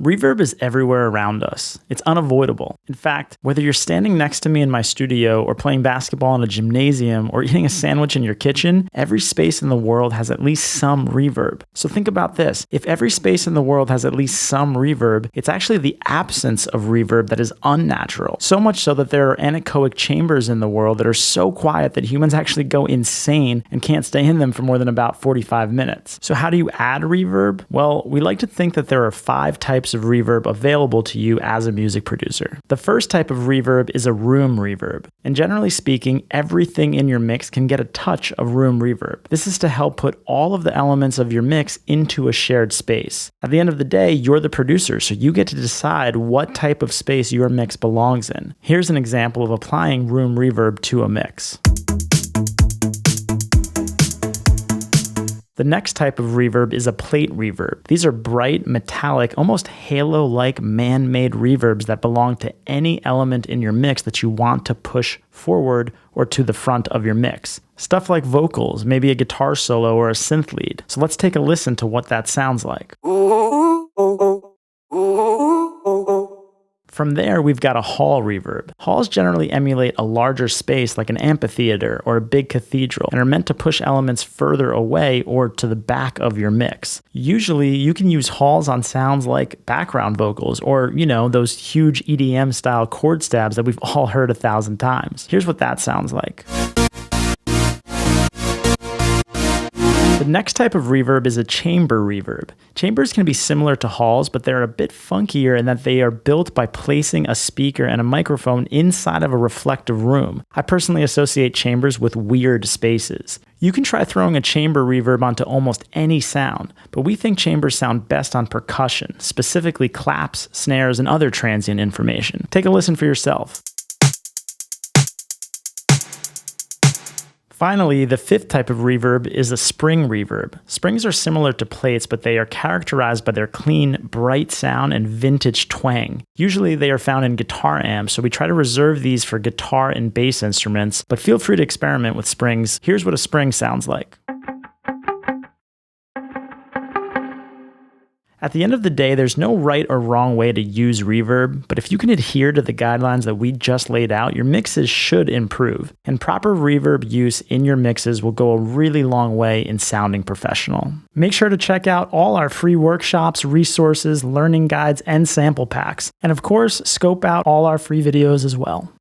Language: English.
Reverb is everywhere around us. It's unavoidable. In fact, whether you're standing next to me in my studio or playing basketball in a gymnasium or eating a sandwich in your kitchen, every space in the world has at least some reverb. So think about this. If every space in the world has at least some reverb, it's actually the absence of reverb that is unnatural. So much so that there are anechoic chambers in the world that are so quiet that humans actually go insane and can't stay in them for more than about 45 minutes. So how do you add reverb? Well, we like to think that there are 5 types of reverb available to you as a music producer. The first type of reverb is a room reverb. And generally speaking, everything in your mix can get a touch of room reverb. This is to help put all of the elements of your mix into a shared space. At the end of the day, you're the producer, so you get to decide what type of space your mix belongs in. Here's an example of applying room reverb to a mix. The next type of reverb is a plate reverb. These are bright, metallic, almost halo-like man-made reverbs that belong to any element in your mix that you want to push forward or to the front of your mix. Stuff like vocals, maybe a guitar solo or a synth lead. So let's take a listen to what that sounds like. From there, we've got a hall reverb. Halls generally emulate a larger space like an amphitheater or a big cathedral and are meant to push elements further away or to the back of your mix. Usually, you can use halls on sounds like background vocals or, those huge EDM style chord stabs that we've all heard 1,000 times. Here's what that sounds like. The next type of reverb is a chamber reverb. Chambers can be similar to halls, but they're a bit funkier in that they are built by placing a speaker and a microphone inside of a reflective room. I personally associate chambers with weird spaces. You can try throwing a chamber reverb onto almost any sound, but we think chambers sound best on percussion, specifically claps, snares, and other transient information. Take a listen for yourself. Finally, the 5th type of reverb is a spring reverb. Springs are similar to plates, but they are characterized by their clean, bright sound and vintage twang. Usually they are found in guitar amps, so we try to reserve these for guitar and bass instruments, but feel free to experiment with springs. Here's what a spring sounds like. At the end of the day, there's no right or wrong way to use reverb, but if you can adhere to the guidelines that we just laid out, your mixes should improve. And proper reverb use in your mixes will go a really long way in sounding professional. Make sure to check out all our free workshops, resources, learning guides, and sample packs. And of course, scope out all our free videos as well.